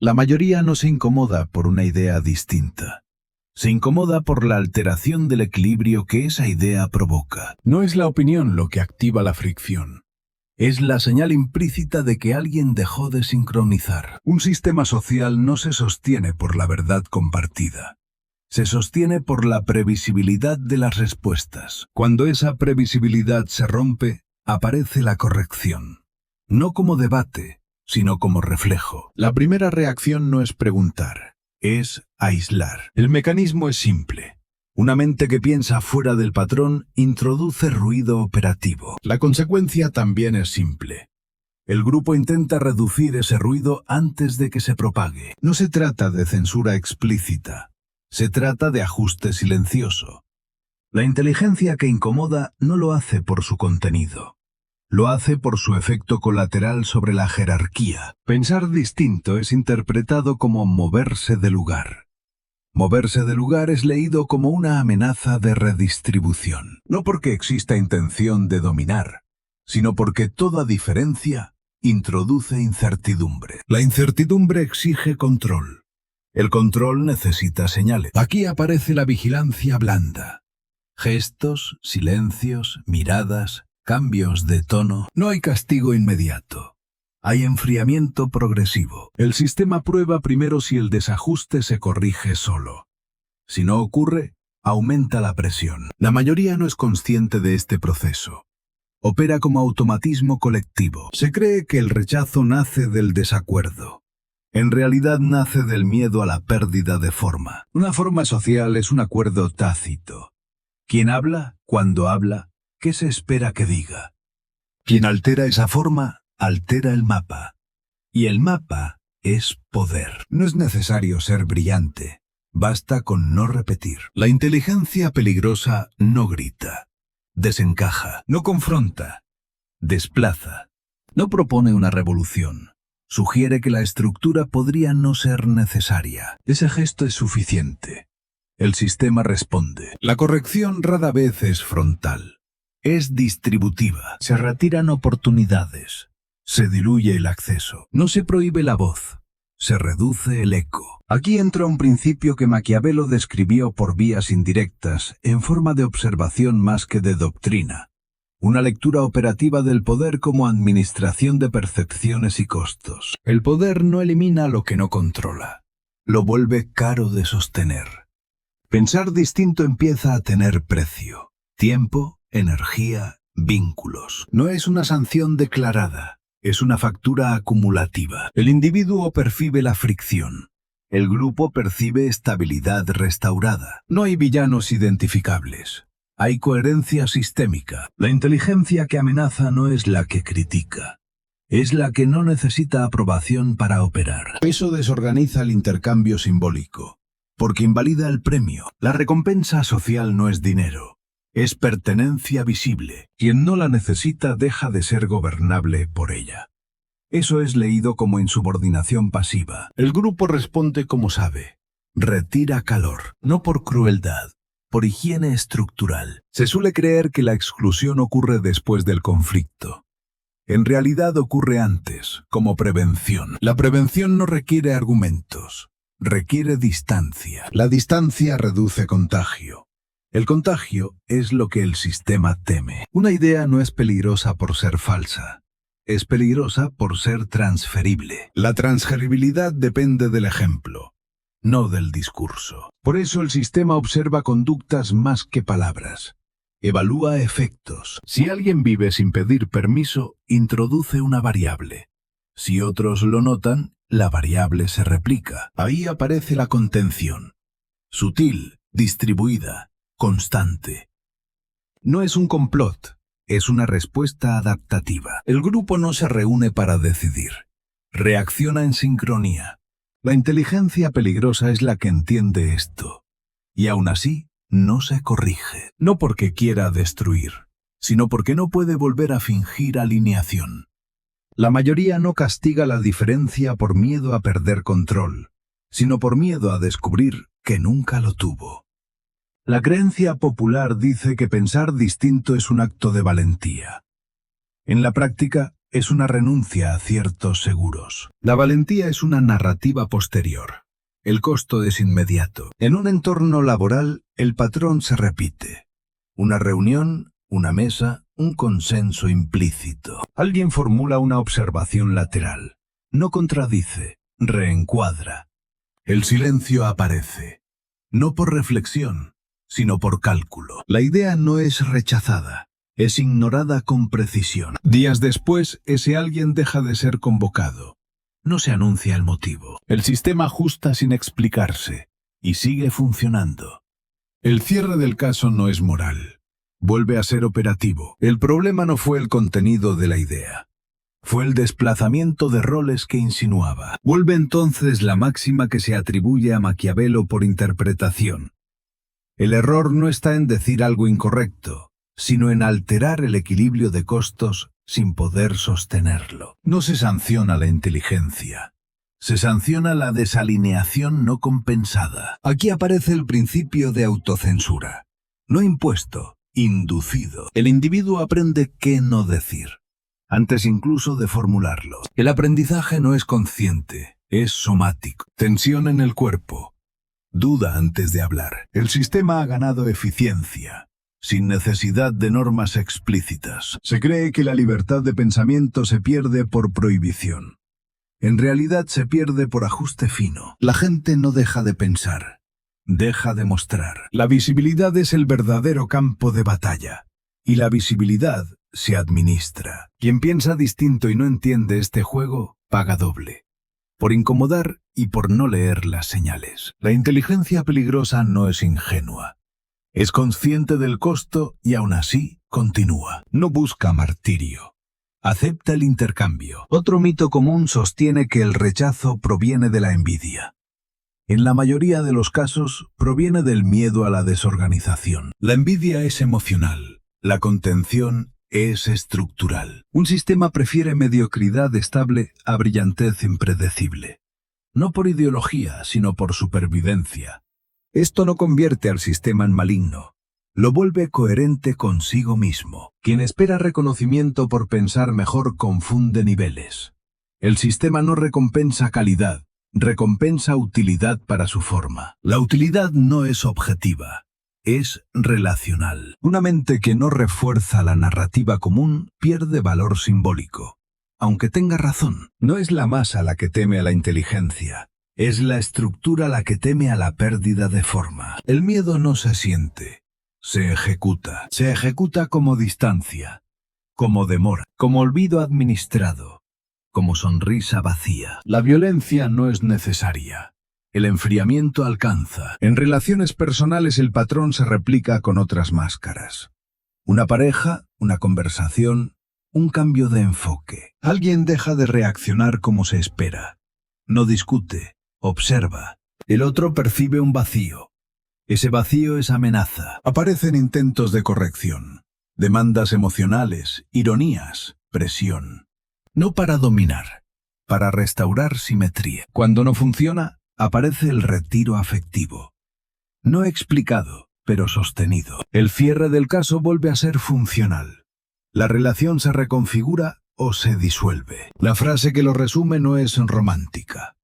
La mayoría no se incomoda por una idea distinta. Se incomoda por la alteración del equilibrio que esa idea provoca. No es la opinión lo que activa la fricción. Es la señal implícita de que alguien dejó de sincronizar. Un sistema social no se sostiene por la verdad compartida. Se sostiene por la previsibilidad de las respuestas. Cuando esa previsibilidad se rompe, aparece la corrección. No como debate, sino como reflejo. La primera reacción no es preguntar, es aislar. El mecanismo es simple. Una mente que piensa fuera del patrón introduce ruido operativo. La consecuencia también es simple. El grupo intenta reducir ese ruido antes de que se propague. No se trata de censura explícita. Se trata de ajuste silencioso. La inteligencia que incomoda no lo hace por su contenido. Lo hace por su efecto colateral sobre la jerarquía. Pensar distinto es interpretado como moverse de lugar. Moverse de lugar es leído como una amenaza de redistribución. No porque exista intención de dominar, sino porque toda diferencia introduce incertidumbre. La incertidumbre exige control. El control necesita señales. Aquí aparece la vigilancia blanda. Gestos, silencios, miradas, cambios de tono. No hay castigo inmediato. Hay enfriamiento progresivo. El sistema prueba primero si el desajuste se corrige solo. Si no ocurre, aumenta la presión. La mayoría no es consciente de este proceso. Opera como automatismo colectivo. Se cree que el rechazo nace del desacuerdo. En realidad nace del miedo a la pérdida de forma. Una forma social es un acuerdo tácito. Quien habla, cuando habla, ¿qué se espera que diga? Quien altera esa forma, altera el mapa. Y el mapa es poder. No es necesario ser brillante. Basta con no repetir. La inteligencia peligrosa no grita. Desencaja. No confronta. Desplaza. No propone una revolución. Sugiere que la estructura podría no ser necesaria. Ese gesto es suficiente. El sistema responde. La corrección rara vez es frontal. Es distributiva. Se retiran oportunidades. Se diluye el acceso. No se prohíbe la voz. Se reduce el eco. Aquí entra un principio que Maquiavelo describió por vías indirectas, en forma de observación más que de doctrina. Una lectura operativa del poder como administración de percepciones y costos. El poder no elimina lo que no controla. Lo vuelve caro de sostener. Pensar distinto empieza a tener precio. Tiempo, energía, vínculos. No es una sanción declarada. Es una factura acumulativa. El individuo percibe la fricción. El grupo percibe estabilidad restaurada. No hay villanos identificables. Hay coherencia sistémica. La inteligencia que amenaza no es la que critica. Es la que no necesita aprobación para operar. Eso desorganiza el intercambio simbólico, porque invalida el premio. La recompensa social no es dinero. Es pertenencia visible. Quien no la necesita deja de ser gobernable por ella. Eso es leído como insubordinación pasiva. El grupo responde como sabe. Retira calor, no por crueldad, por higiene estructural. Se suele creer que la exclusión ocurre después del conflicto. En realidad ocurre antes, como prevención. La prevención no requiere argumentos, requiere distancia. La distancia reduce contagio. El contagio es lo que el sistema teme. Una idea no es peligrosa por ser falsa. Es peligrosa por ser transferible. La transferibilidad depende del ejemplo, no del discurso. Por eso el sistema observa conductas más que palabras. Evalúa efectos. Si alguien vive sin pedir permiso, introduce una variable. Si otros lo notan, la variable se replica. Ahí aparece la contención. Sutil, distribuida, constante. No es un complot, es una respuesta adaptativa. El grupo no se reúne para decidir. Reacciona en sincronía. La inteligencia peligrosa es la que entiende esto. Y aún así, no se corrige. No porque quiera destruir, sino porque no puede volver a fingir alineación. La mayoría no castiga la diferencia por miedo a perder control, sino por miedo a descubrir que nunca lo tuvo. La creencia popular dice que pensar distinto es un acto de valentía. En la práctica, es una renuncia a ciertos seguros. La valentía es una narrativa posterior. El costo es inmediato. En un entorno laboral, el patrón se repite. Una reunión, una mesa, un consenso implícito. Alguien formula una observación lateral. No contradice, reencuadra. El silencio aparece, no por reflexión, sino por cálculo. La idea no es rechazada, es ignorada con precisión. Días después, ese alguien deja de ser convocado. No se anuncia el motivo. El sistema ajusta sin explicarse y sigue funcionando. El cierre del caso no es moral. Vuelve a ser operativo. El problema no fue el contenido de la idea. Fue el desplazamiento de roles que insinuaba. Vuelve entonces la máxima que se atribuye a Maquiavelo por interpretación. El error no está en decir algo incorrecto, sino en alterar el equilibrio de costos sin poder sostenerlo. No se sanciona la inteligencia. Se sanciona la desalineación no compensada. Aquí aparece el principio de autocensura. No impuesto, inducido. El individuo aprende qué no decir, antes incluso de formularlo. El aprendizaje no es consciente, es somático. Tensión en el cuerpo. Duda antes de hablar. El sistema ha ganado eficiencia, sin necesidad de normas explícitas. Se cree que la libertad de pensamiento se pierde por prohibición. En realidad se pierde por ajuste fino. La gente no deja de pensar, deja de mostrar. La visibilidad es el verdadero campo de batalla, y la visibilidad se administra. Quien piensa distinto y no entiende este juego, paga doble. Por incomodar y por no leer las señales. La inteligencia peligrosa no es ingenua. Es consciente del costo y aún así continúa. No busca martirio. Acepta el intercambio. Otro mito común sostiene que el rechazo proviene de la envidia. En la mayoría de los casos, proviene del miedo a la desorganización. La envidia es emocional. La contención es estructural. Un sistema prefiere mediocridad estable a brillantez impredecible. No por ideología, sino por supervivencia. Esto no convierte al sistema en maligno. Lo vuelve coherente consigo mismo. Quien espera reconocimiento por pensar mejor confunde niveles. El sistema no recompensa calidad, recompensa utilidad para su forma. La utilidad no es objetiva, es relacional. Una mente que no refuerza la narrativa común pierde valor simbólico. Aunque tenga razón, no es la masa la que teme a la inteligencia, es la estructura la que teme a la pérdida de forma. El miedo no se siente. Se ejecuta como distancia, como demora, como olvido administrado, como sonrisa vacía. La violencia no es necesaria. El enfriamiento alcanza. En relaciones personales el patrón se replica con otras máscaras. Una pareja, una conversación, un cambio de enfoque. Alguien deja de reaccionar como se espera. No discute, observa. El otro percibe un vacío. Ese vacío es amenaza. Aparecen intentos de corrección, demandas emocionales, ironías, presión. No para dominar, para restaurar simetría. Cuando no funciona, aparece el retiro afectivo. No explicado, pero sostenido. El cierre del caso vuelve a ser funcional. La relación se reconfigura o se disuelve. La frase que lo resume no es romántica.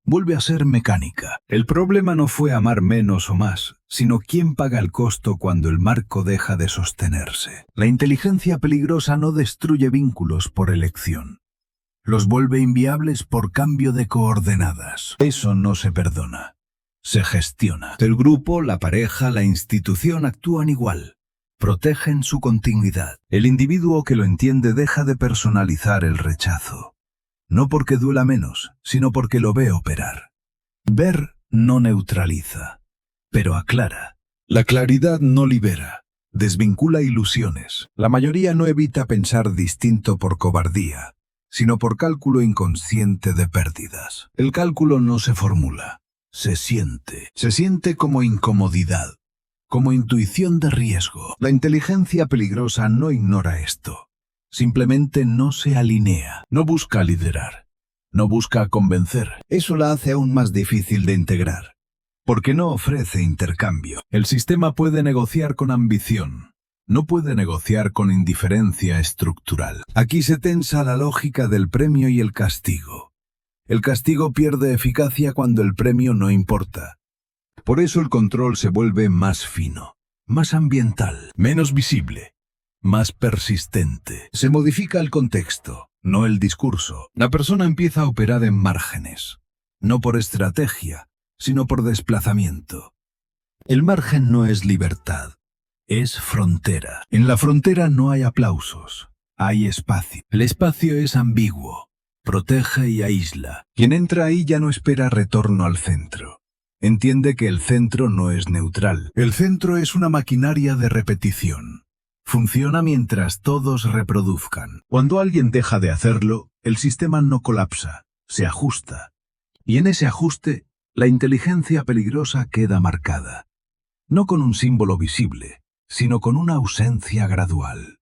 Vuelve a ser mecánica. El problema no fue amar menos o más, sino quién paga el costo cuando el marco deja de sostenerse. La inteligencia peligrosa no destruye vínculos por elección. Los vuelve inviables por cambio de coordenadas. Eso no se perdona. Se gestiona. El grupo, la pareja, la institución actúan igual. Protegen su continuidad. El individuo que lo entiende deja de personalizar el rechazo. No porque duela menos, sino porque lo ve operar. Ver no neutraliza, pero aclara. La claridad no libera, desvincula ilusiones. La mayoría no evita pensar distinto por cobardía, sino por cálculo inconsciente de pérdidas. El cálculo no se formula, se siente. Se siente como incomodidad, como intuición de riesgo. La inteligencia peligrosa no ignora esto. Simplemente no se alinea, no busca liderar, no busca convencer. Eso la hace aún más difícil de integrar, porque no ofrece intercambio. El sistema puede negociar con ambición, No puede negociar con indiferencia estructural. Aquí se tensa la lógica del premio y el castigo. El castigo pierde eficacia cuando el premio no importa. Por eso el control se vuelve más fino, más ambiental, menos visible, más persistente. Se modifica el contexto, no el discurso. La persona empieza a operar en márgenes, no por estrategia, sino por desplazamiento. El margen no es libertad, es frontera. En la frontera no hay aplausos, hay espacio. El espacio es ambiguo, protege y aísla. Quien entra ahí ya no espera retorno al centro. Entiende que el centro no es neutral. El centro es una maquinaria de repetición. Funciona mientras todos reproduzcan. Cuando alguien deja de hacerlo, el sistema no colapsa, se ajusta. Y en ese ajuste, la inteligencia peligrosa queda marcada. No con un símbolo visible, sino con una ausencia gradual.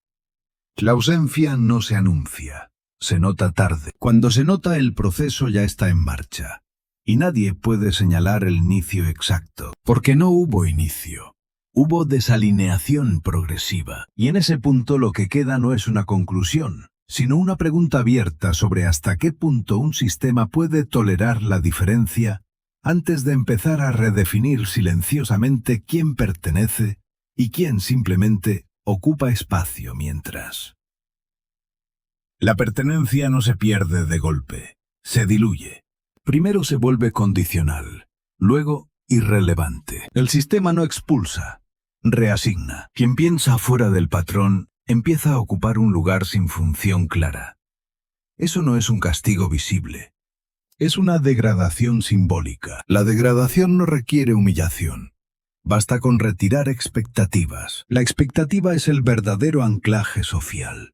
La ausencia no se anuncia, se nota tarde. Cuando se nota, el proceso ya está en marcha. Y nadie puede señalar el inicio exacto, porque no hubo inicio. Hubo desalineación progresiva, y en ese punto lo que queda no es una conclusión, sino una pregunta abierta sobre hasta qué punto un sistema puede tolerar la diferencia antes de empezar a redefinir silenciosamente quién pertenece y quién simplemente ocupa espacio mientras. La pertenencia no se pierde de golpe, se diluye. Primero se vuelve condicional, luego irrelevante. El sistema no expulsa, reasigna. Quien piensa fuera del patrón empieza a ocupar un lugar sin función clara. Eso no es un castigo visible, es una degradación simbólica. La degradación no requiere humillación. Basta con retirar expectativas. La expectativa es el verdadero anclaje social.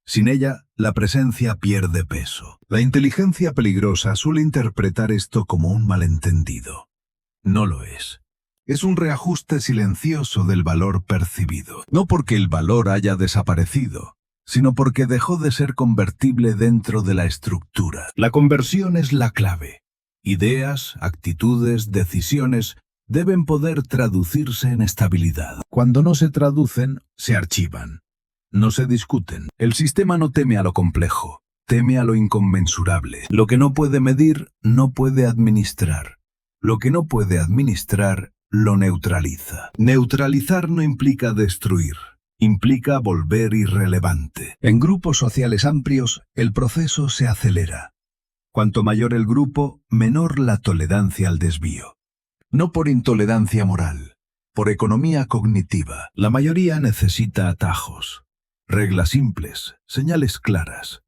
Sin ella, la presencia pierde peso. La inteligencia peligrosa suele interpretar esto como un malentendido. No lo es. Es un reajuste silencioso del valor percibido. No porque el valor haya desaparecido, sino porque dejó de ser convertible dentro de la estructura. La conversión es la clave. Ideas, actitudes, decisiones deben poder traducirse en estabilidad. Cuando no se traducen, se archivan. No se discuten. El sistema no teme a lo complejo, teme a lo inconmensurable. Lo que no puede medir, no puede administrar. Lo que no puede administrar, lo neutraliza. Neutralizar no implica destruir, implica volver irrelevante. En grupos sociales amplios, el proceso se acelera. Cuanto mayor el grupo, menor la tolerancia al desvío. No por intolerancia moral, por economía cognitiva. La mayoría necesita atajos. Reglas simples, señales claras.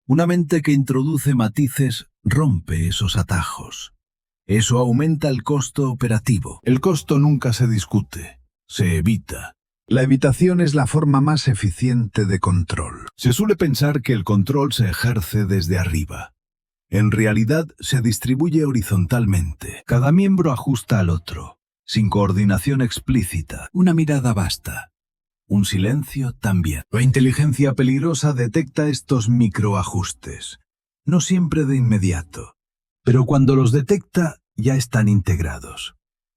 Una mente que introduce matices rompe esos atajos. Eso aumenta el costo operativo. El costo nunca se discute, se evita. La evitación es la forma más eficiente de control. Se suele pensar que el control se ejerce desde arriba. En realidad se distribuye horizontalmente. Cada miembro ajusta al otro, sin coordinación explícita. Una mirada basta. Un silencio también. La inteligencia peligrosa detecta estos microajustes, no siempre de inmediato, pero cuando los detecta ya están integrados,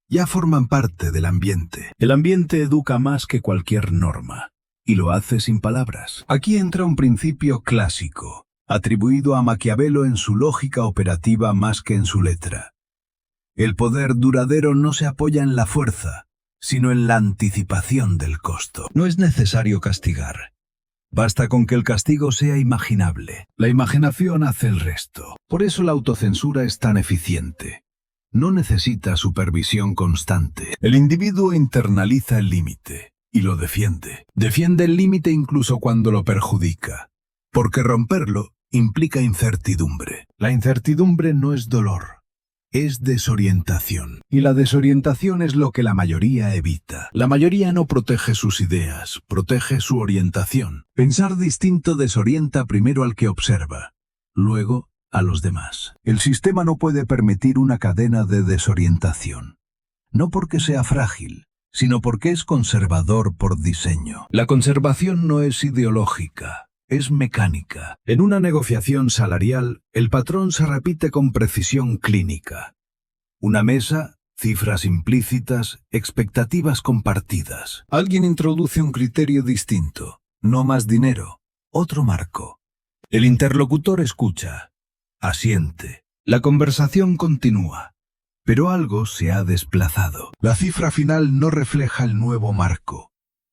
ya forman parte del ambiente. El ambiente educa más que cualquier norma, y lo hace sin palabras. Aquí entra un principio clásico, atribuido a Maquiavelo en su lógica operativa más que en su letra. El poder duradero no se apoya en la fuerza, sino en la anticipación del costo. No es necesario castigar. Basta con que el castigo sea imaginable. La imaginación hace el resto. Por eso la autocensura es tan eficiente. No necesita supervisión constante. El individuo internaliza el límite y lo defiende. Defiende el límite incluso cuando lo perjudica, porque romperlo implica incertidumbre. La incertidumbre no es dolor. Es desorientación. Y la desorientación es lo que la mayoría evita. La mayoría no protege sus ideas, protege su orientación. Pensar distinto desorienta primero al que observa, luego a los demás. El sistema no puede permitir una cadena de desorientación. No porque sea frágil, sino porque es conservador por diseño. La conservación no es ideológica. Es mecánica. En una negociación salarial, el patrón se repite con precisión clínica. Una mesa, cifras implícitas, expectativas compartidas. Alguien introduce un criterio distinto, no más dinero, otro marco. El interlocutor escucha, asiente. La conversación continúa, pero algo se ha desplazado. La cifra final no refleja el nuevo marco,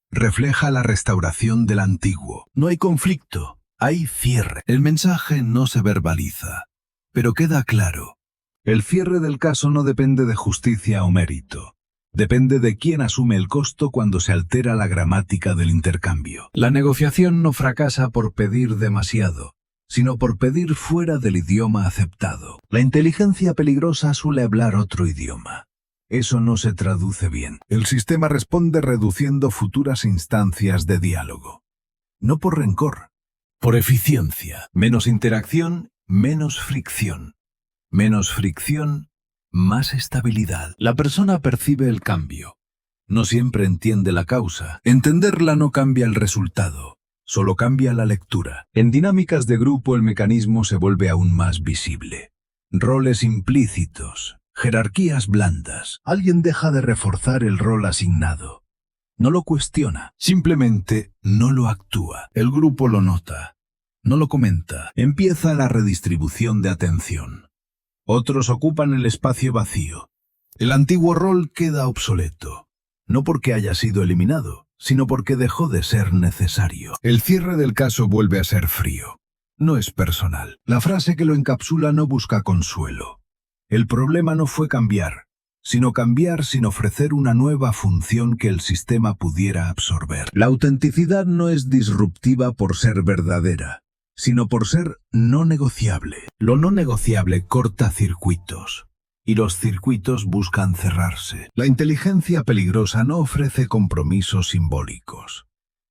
refleja la restauración del antiguo. No hay conflicto, hay cierre. El mensaje no se verbaliza, pero queda claro. El cierre del caso no depende de justicia o mérito. Depende de quién asume el costo cuando se altera la gramática del intercambio. La negociación no fracasa por pedir demasiado, sino por pedir fuera del idioma aceptado. La inteligencia peligrosa suele hablar otro idioma. Eso no se traduce bien. El sistema responde reduciendo futuras instancias de diálogo. No por rencor, por eficiencia. Menos interacción, menos fricción. Menos fricción, más estabilidad. La persona percibe el cambio. No siempre entiende la causa. Entenderla no cambia el resultado, solo cambia la lectura. En dinámicas de grupo el mecanismo se vuelve aún más visible. Roles implícitos, jerarquías blandas. Alguien deja de reforzar el rol asignado. No lo cuestiona, simplemente no lo actúa. El grupo lo nota, no lo comenta. Empieza la redistribución de atención. Otros ocupan el espacio vacío. El antiguo rol queda obsoleto, no porque haya sido eliminado, sino porque dejó de ser necesario. El cierre del caso vuelve a ser frío. No es personal. La frase que lo encapsula no busca consuelo. El problema no fue cambiar, sino cambiar sin ofrecer una nueva función que el sistema pudiera absorber. La autenticidad no es disruptiva por ser verdadera, sino por ser no negociable. Lo no negociable corta circuitos, y los circuitos buscan cerrarse. La inteligencia peligrosa no ofrece compromisos simbólicos.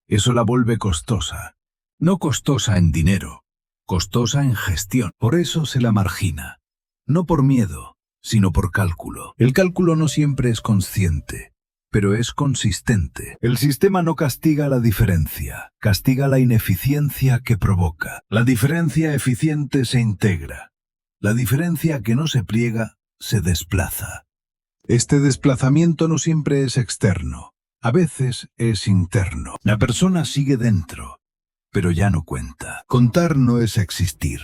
Eso la vuelve costosa. No costosa en dinero, costosa en gestión. Por eso se la margina. No por miedo, sino por cálculo. El cálculo no siempre es consciente, pero es consistente. El sistema no castiga la diferencia, castiga la ineficiencia que provoca. La diferencia eficiente se integra. La diferencia que no se pliega se desplaza. Este desplazamiento no siempre es externo, a veces es interno. La persona sigue dentro, pero ya no cuenta. Contar no es existir,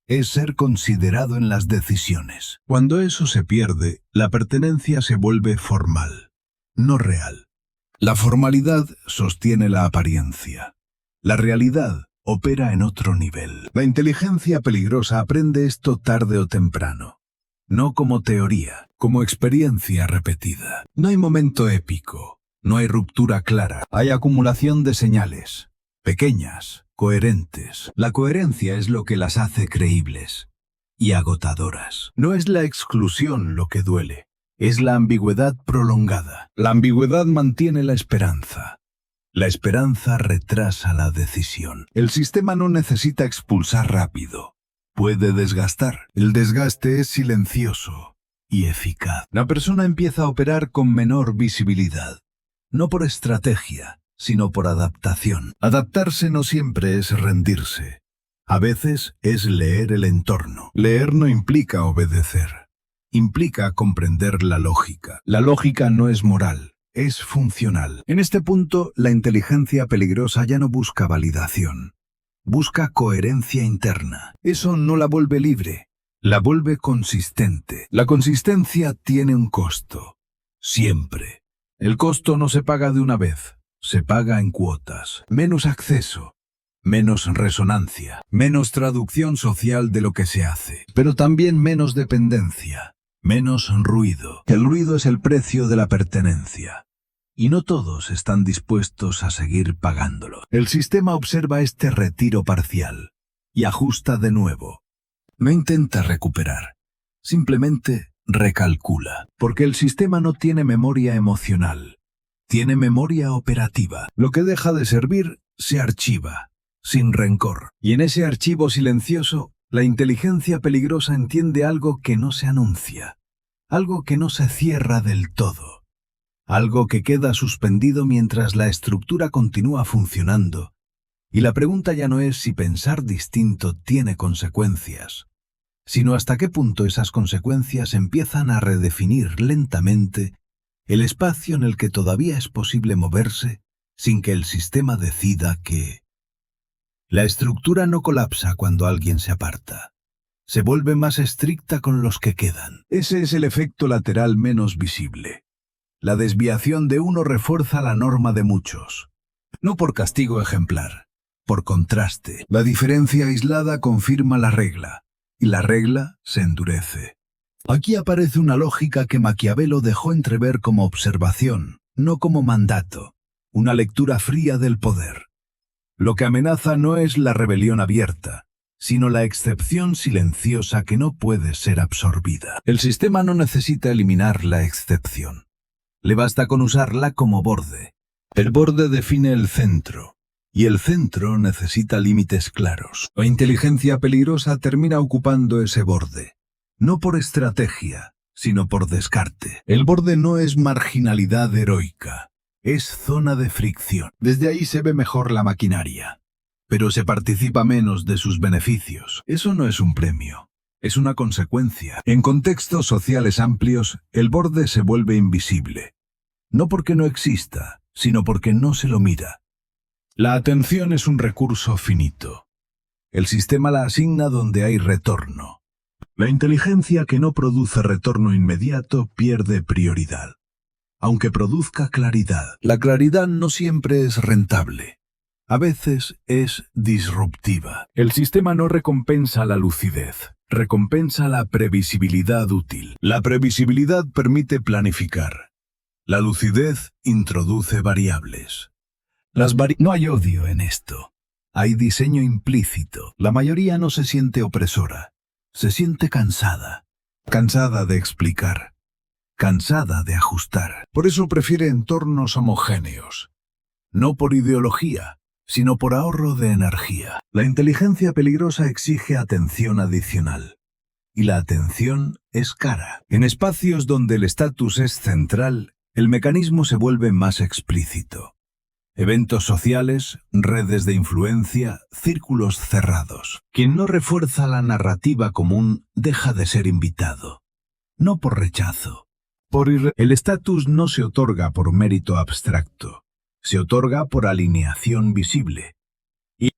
es ser considerado en las decisiones. Cuando eso se pierde, la pertenencia se vuelve formal, no real. La formalidad sostiene la apariencia. La realidad opera en otro nivel. La inteligencia peligrosa aprende esto tarde o temprano. No como teoría, como experiencia repetida. No hay momento épico, no hay ruptura clara. Hay acumulación de señales, pequeñas, coherentes. La coherencia es lo que las hace creíbles y agotadoras. No es la exclusión lo que duele. Es la ambigüedad prolongada. La ambigüedad mantiene la esperanza. La esperanza retrasa la decisión. El sistema no necesita expulsar rápido. Puede desgastar. El desgaste es silencioso y eficaz. La persona empieza a operar con menor visibilidad. No por estrategia, sino por adaptación. Adaptarse no siempre es rendirse. A veces es leer el entorno. Leer no implica obedecer. Implica comprender la lógica. La lógica no es moral, es funcional. En este punto, la inteligencia peligrosa ya no busca validación. Busca coherencia interna. Eso no la vuelve libre, la vuelve consistente. La consistencia tiene un costo. Siempre. El costo no se paga de una vez, se paga en cuotas. Menos acceso, menos resonancia, menos traducción social de lo que se hace, pero también menos dependencia. Menos ruido. El ruido es el precio de la pertenencia. Y no todos están dispuestos a seguir pagándolo. El sistema observa este retiro parcial y ajusta de nuevo. No intenta recuperar. Simplemente recalcula. Porque el sistema no tiene memoria emocional. Tiene memoria operativa. Lo que deja de servir se archiva, sin rencor. Y en ese archivo silencioso, la inteligencia peligrosa entiende algo que no se anuncia, algo que no se cierra del todo, algo que queda suspendido mientras la estructura continúa funcionando. Y la pregunta ya no es si pensar distinto tiene consecuencias, sino hasta qué punto esas consecuencias empiezan a redefinir lentamente el espacio en el que todavía es posible moverse sin que el sistema decida que... La estructura no colapsa cuando alguien se aparta. Se vuelve más estricta con los que quedan. Ese es el efecto lateral menos visible. La desviación de uno refuerza la norma de muchos. No por castigo ejemplar, por contraste. La diferencia aislada confirma la regla, y la regla se endurece. Aquí aparece una lógica que Maquiavelo dejó entrever como observación, no como mandato, una lectura fría del poder. Lo que amenaza no es la rebelión abierta, sino la excepción silenciosa que no puede ser absorbida. El sistema no necesita eliminar la excepción. Le basta con usarla como borde. El borde define el centro, y el centro necesita límites claros. La inteligencia peligrosa termina ocupando ese borde, no por estrategia, sino por descarte. El borde no es marginalidad heroica, es zona de fricción. Desde ahí se ve mejor la maquinaria, pero se participa menos de sus beneficios. Eso no es un premio, es una consecuencia. En contextos sociales amplios, el borde se vuelve invisible. No porque no exista, sino porque no se lo mira. La atención es un recurso finito. El sistema la asigna donde hay retorno. La inteligencia que no produce retorno inmediato pierde prioridad, aunque produzca claridad. La claridad no siempre es rentable. A veces es disruptiva. El sistema no recompensa la lucidez, recompensa la previsibilidad útil. La previsibilidad permite planificar. La lucidez introduce variables. No hay odio en esto. Hay diseño implícito. La mayoría no se siente opresora. Se siente cansada. Cansada de explicar. Cansada de ajustar. Por eso prefiere entornos homogéneos. No por ideología, sino por ahorro de energía. La inteligencia peligrosa exige atención adicional. Y la atención es cara. En espacios donde el estatus es central, el mecanismo se vuelve más explícito. Eventos sociales, redes de influencia, círculos cerrados. Quien no refuerza la narrativa común deja de ser invitado. No por rechazo. El estatus no se otorga por mérito abstracto. Se otorga por alineación visible. Y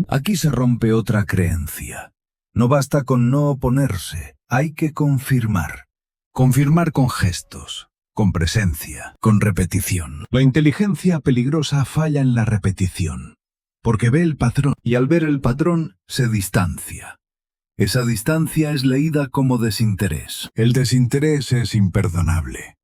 aquí se rompe otra creencia. No basta con no oponerse, hay que confirmar. Confirmar con gestos, con presencia, con repetición. La inteligencia peligrosa falla en la repetición, porque ve el patrón, y al ver el patrón se distancia. Esa distancia es leída como desinterés. El desinterés es imperdonable,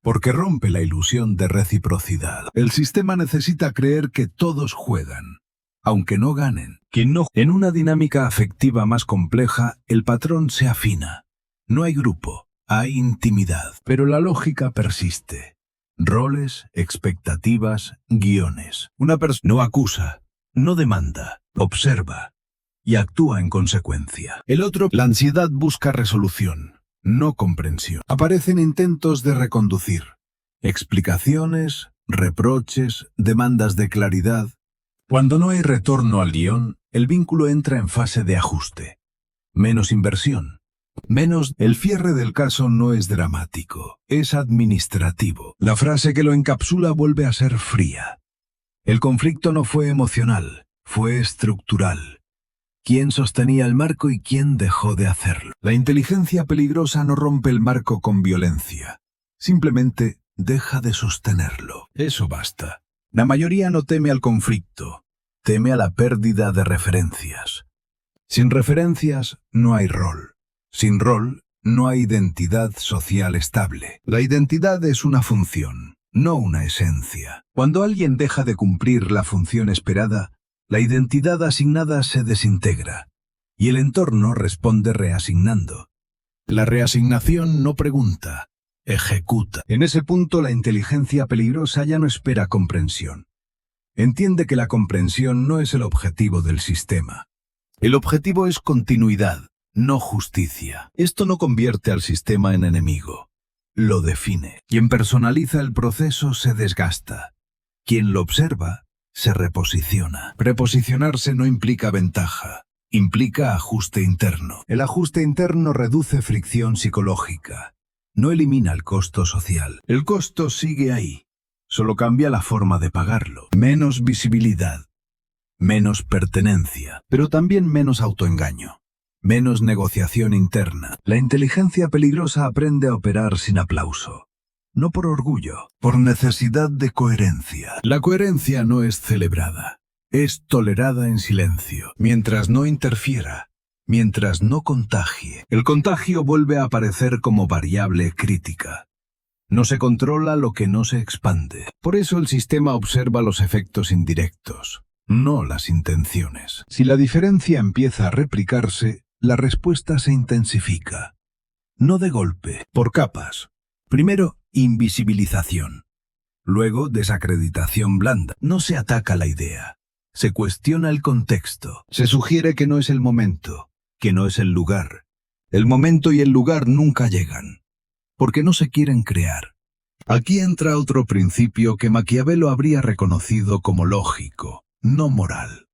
porque rompe la ilusión de reciprocidad. El sistema necesita creer que todos juegan, aunque no ganen. En una dinámica afectiva más compleja, el patrón se afina. No hay grupo. Hay intimidad, pero la lógica persiste. Roles, expectativas, guiones. Una persona no acusa, no demanda, observa y actúa en consecuencia. El otro, la ansiedad busca resolución, no comprensión. Aparecen intentos de reconducir. Explicaciones, reproches, demandas de claridad. Cuando no hay retorno al guión, el vínculo entra en fase de ajuste. Menos inversión. El cierre del caso no es dramático, es administrativo. La frase que lo encapsula vuelve a ser fría. El conflicto no fue emocional, fue estructural. ¿Quién sostenía el marco y quién dejó de hacerlo? La inteligencia peligrosa no rompe el marco con violencia. Simplemente deja de sostenerlo. Eso basta. La mayoría no teme al conflicto, teme a la pérdida de referencias. Sin referencias no hay rol. Sin rol, no hay identidad social estable. La identidad es una función, no una esencia. Cuando alguien deja de cumplir la función esperada, la identidad asignada se desintegra, y el entorno responde reasignando. La reasignación no pregunta, ejecuta. En ese punto la inteligencia peligrosa ya no espera comprensión. Entiende que la comprensión no es el objetivo del sistema. El objetivo es continuidad. No justicia. Esto no convierte al sistema en enemigo. Lo define. Quien personaliza el proceso se desgasta. Quien lo observa se reposiciona. Reposicionarse no implica ventaja. Implica ajuste interno. El ajuste interno reduce fricción psicológica. No elimina el costo social. El costo sigue ahí. Solo cambia la forma de pagarlo. Menos visibilidad. Menos pertenencia. Pero también menos autoengaño. Menos negociación interna. La inteligencia peligrosa aprende a operar sin aplauso. No por orgullo, por necesidad de coherencia. La coherencia no es celebrada. Es tolerada en silencio, mientras no interfiera, mientras no contagie. El contagio vuelve a aparecer como variable crítica. No se controla lo que no se expande. Por eso el sistema observa los efectos indirectos, no las intenciones. Si la diferencia empieza a replicarse, la respuesta se intensifica. No de golpe, por capas. Primero, invisibilización. Luego, desacreditación blanda. No se ataca la idea. Se cuestiona el contexto. Se sugiere que no es el momento, que no es el lugar. El momento y el lugar nunca llegan, porque no se quieren crear. Aquí entra otro principio que Maquiavelo habría reconocido como lógico, no moral.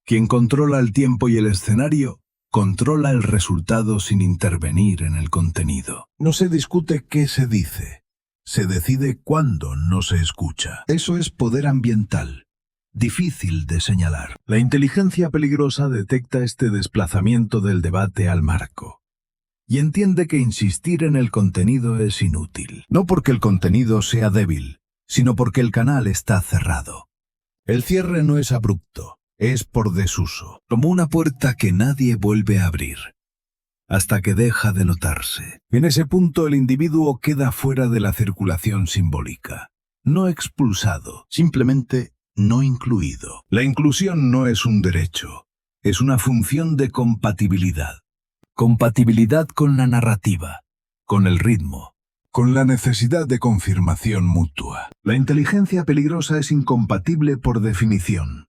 Quien controla el tiempo y el escenario, controla el resultado sin intervenir en el contenido. No se discute qué se dice. Se decide cuándo no se escucha. Eso es poder ambiental. Difícil de señalar. La inteligencia peligrosa detecta este desplazamiento del debate al marco y entiende que insistir en el contenido es inútil. No porque el contenido sea débil, sino porque el canal está cerrado. El cierre no es abrupto, es por desuso, como una puerta que nadie vuelve a abrir, hasta que deja de notarse. En ese punto el individuo queda fuera de la circulación simbólica, no expulsado, simplemente no incluido. La inclusión no es un derecho, es una función de compatibilidad. Compatibilidad con la narrativa, con el ritmo, con la necesidad de confirmación mutua. La inteligencia peligrosa es incompatible por definición.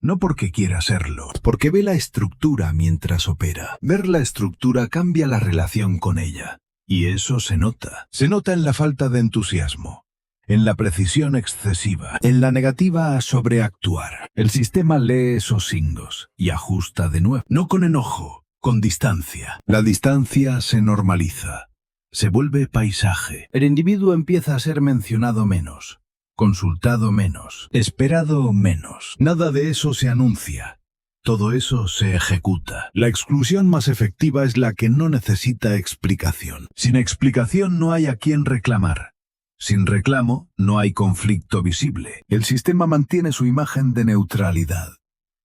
No porque quiera serlo, porque ve la estructura mientras opera. Ver la estructura cambia la relación con ella. Y eso se nota. Se nota en la falta de entusiasmo, en la precisión excesiva, en la negativa a sobreactuar. El sistema lee esos signos y ajusta de nuevo. No con enojo, con distancia. La distancia se normaliza, se vuelve paisaje. El individuo empieza a ser mencionado menos, consultado menos, esperado menos. Nada de eso se anuncia. Todo eso se ejecuta. La exclusión más efectiva es la que no necesita explicación. Sin explicación no hay a quien reclamar. Sin reclamo, no hay conflicto visible. El sistema mantiene su imagen de neutralidad.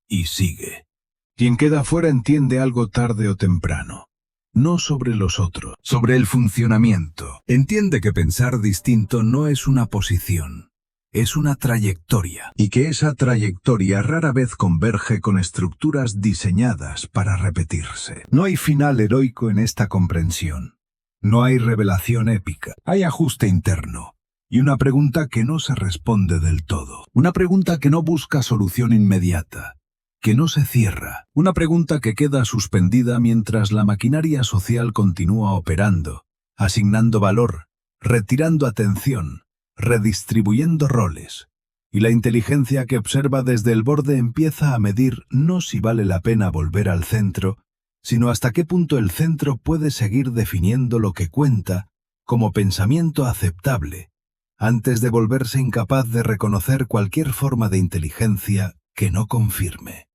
Y sigue. Quien queda fuera entiende algo tarde o temprano. No sobre los otros, sobre el funcionamiento. Entiende que pensar distinto no es una posición, es una trayectoria. Y que esa trayectoria rara vez converge con estructuras diseñadas para repetirse. No hay final heroico en esta comprensión. No hay revelación épica, hay ajuste interno y una pregunta que no se responde del todo. Una pregunta que no busca solución inmediata, que no se cierra. Una pregunta que queda suspendida mientras la maquinaria social continúa operando, asignando valor, retirando atención, redistribuyendo roles. Y la inteligencia que observa desde el borde empieza a medir no si vale la pena volver al centro, sino hasta qué punto el centro puede seguir definiendo lo que cuenta como pensamiento aceptable, antes de volverse incapaz de reconocer cualquier forma de inteligencia que no confirme.